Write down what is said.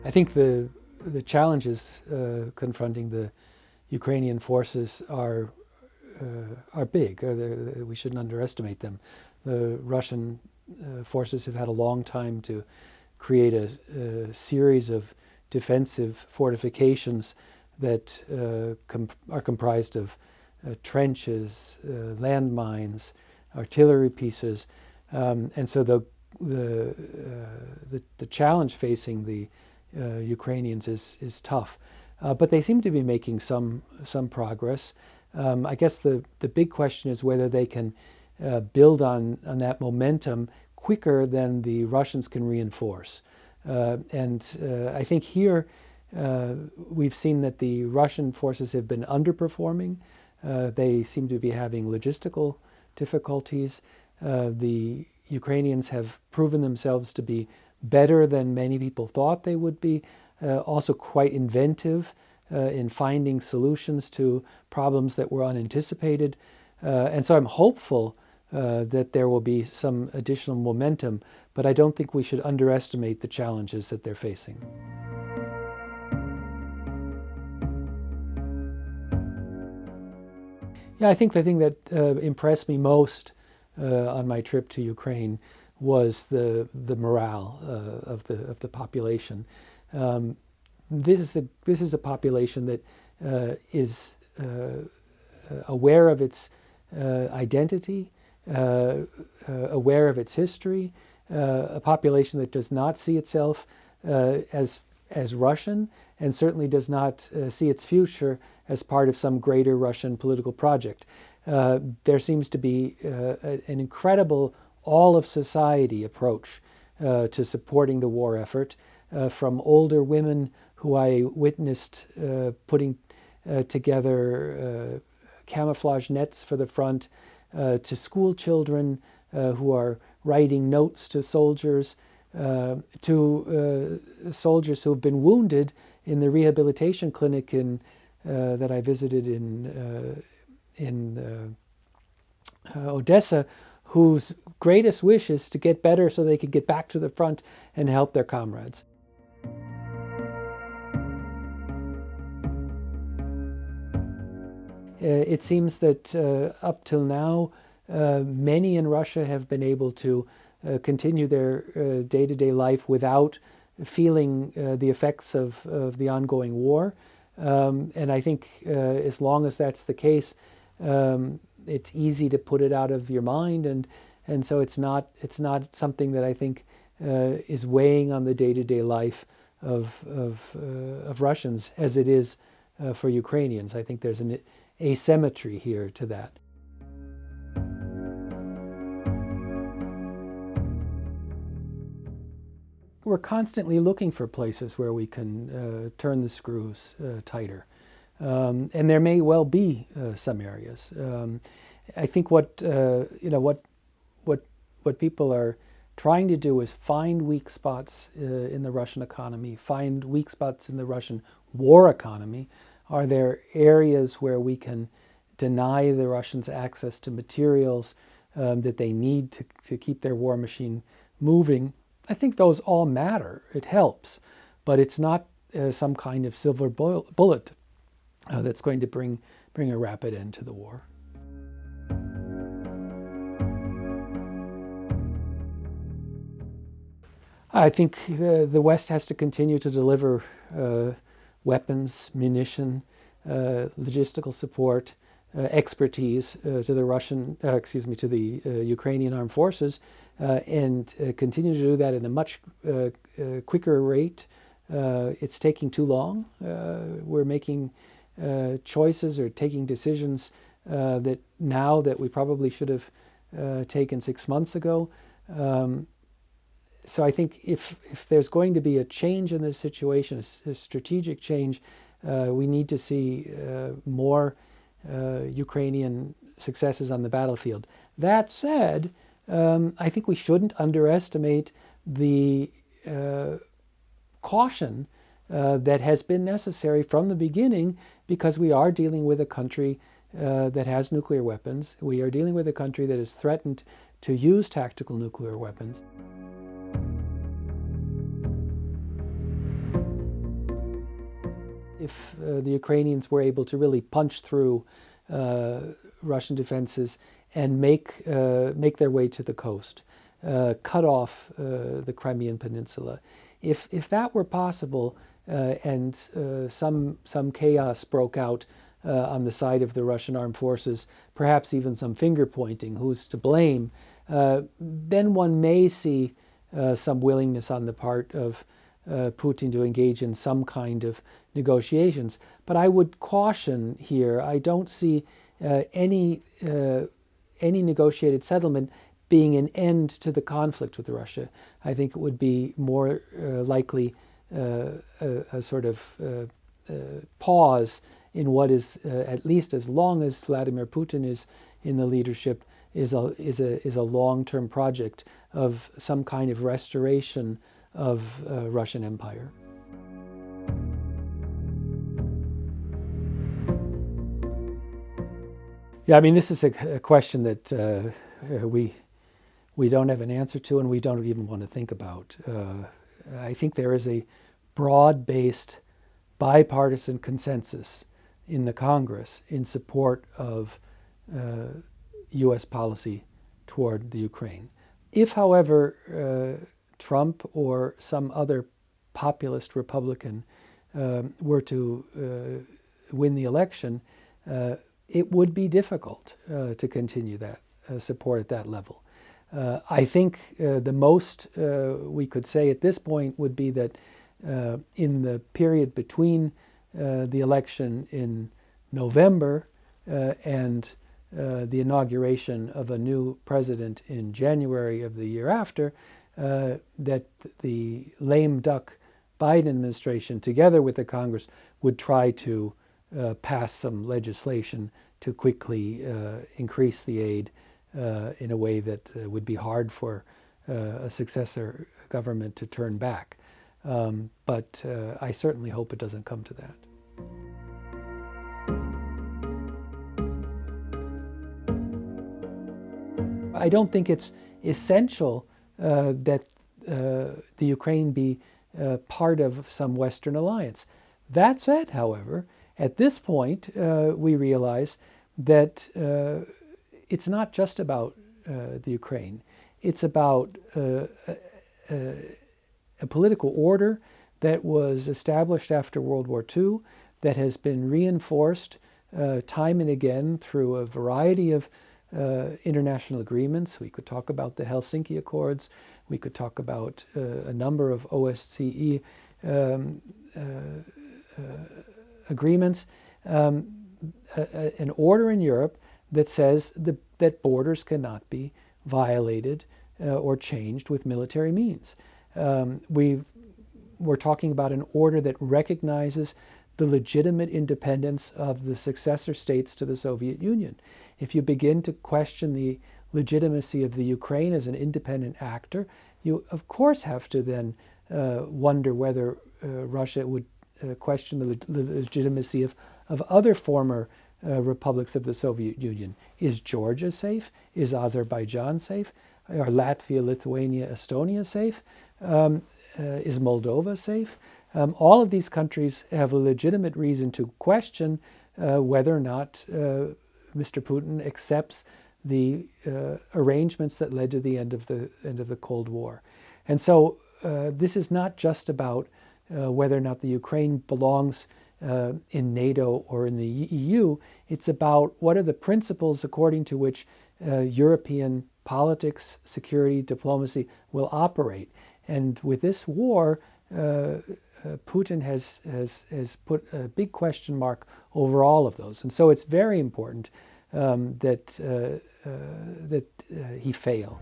I think the challenges confronting the Ukrainian forces are big. We shouldn't underestimate them. The Russian forces have had a long time to create a series of defensive fortifications that are comprised of trenches, landmines, artillery pieces, and so the challenge facing the Ukrainians is tough. But they seem to be making some progress. I guess the big question is whether they can build on that momentum quicker than the Russians can reinforce. And I think here we've seen that the Russian forces have been underperforming. They seem to be having logistical difficulties. The Ukrainians have proven themselves to be better than many people thought they would be, also quite inventive in finding solutions to problems that were unanticipated. And so I'm hopeful that there will be some additional momentum, but I don't think we should underestimate the challenges that they're facing. Yeah, I think the thing that impressed me most on my trip to Ukraine was the morale of the population. This is a population that is aware of its identity, aware of its history, a population that does not see itself as Russian, and certainly does not see its future as part of some greater Russian political project. There seems to be an incredible all-of-society approach to supporting the war effort, from older women who I witnessed putting together camouflage nets for the front, to school children who are writing notes to soldiers, to soldiers who have been wounded in the rehabilitation clinic that I visited in Odessa, whose greatest wish is to get better so they can get back to the front and help their comrades. It seems that up till now, many in Russia have been able to continue their day-to-day life without feeling the effects of the ongoing war. And I think as long as that's the case, it's easy to put it out of your mind, and so it's not something that I think is weighing on the day-to-day life of Russians as it is for Ukrainians. I think there's an asymmetry here to that. We're constantly looking for places where we can turn the screws tighter, and there may well be some areas. I think what people are trying to do is find weak spots in the Russian economy, find weak spots in the Russian war economy. Are there areas where we can deny the Russians access to materials that they need to keep their war machine moving? I think those all matter. It helps, but it's not some kind of silver bullet that's going to bring a rapid end to the war. I think the West has to continue to deliver weapons, munition, logistical support, expertise to the Ukrainian armed forces, and continue to do that at a much quicker rate. It's taking too long. We're making choices or taking decisions that we probably should have taken 6 months ago. So I think if there's going to be a change in this situation, a strategic change, we need to see more Ukrainian successes on the battlefield. That said, I think we shouldn't underestimate the caution that has been necessary from the beginning, because we are dealing with a country that has nuclear weapons. We are dealing with a country that is threatened to use tactical nuclear weapons. if the Ukrainians were able to really punch through Russian defenses and make their way to the coast, cut off the Crimean Peninsula. If that were possible, and some chaos broke out on the side of the Russian armed forces, perhaps even some finger pointing, who's to blame, then one may see some willingness on the part of Putin to engage in some kind of negotiations. But I would caution here, I don't see any negotiated settlement being an end to the conflict with Russia. I think it would be more likely a sort of pause in what is, at least as long as Vladimir Putin is in the leadership, is a long-term project of some kind of restoration of Russian empire. Yeah, I mean, this is a question that we don't have an answer to, and we don't even want to think about. I think there is a broad-based bipartisan consensus in the Congress in support of U.S. policy toward the Ukraine. If, however, Trump or some other populist Republican were to win the election, it would be difficult to continue that support at that level. I think the most we could say at this point would be that in the period between the election in November and the inauguration of a new president in January of the year after, that the lame duck Biden administration, together with the Congress, would try to pass some legislation to quickly increase the aid in a way that would be hard for a successor government to turn back. But I certainly hope it doesn't come to that. I don't think it's essential that the Ukraine be part of some Western alliance. That said, however, at this point, we realize that it's not just about the Ukraine. It's about a political order that was established after World War II, that has been reinforced time and again through a variety of international agreements. We could talk about the Helsinki Accords. We could talk about a number of OSCE agreements. An order in Europe that says that borders cannot be violated or changed with military means. We're talking about an order that recognizes the legitimate independence of the successor states to the Soviet Union. If you begin to question the legitimacy of the Ukraine as an independent actor, you of course have to then wonder whether Russia would question the legitimacy of other former republics of the Soviet Union. Is Georgia safe? Is Azerbaijan safe? Are Latvia, Lithuania, Estonia safe? Is Moldova safe? All of these countries have a legitimate reason to question whether or not Mr. Putin accepts the arrangements that led to the end of the Cold War. And so this is not just about whether or not the Ukraine belongs in NATO or in the EU. It's about what are the principles according to which European politics, security, diplomacy will operate. And with this war, Putin has put a big question mark over all of those. And so it's very important that he fail.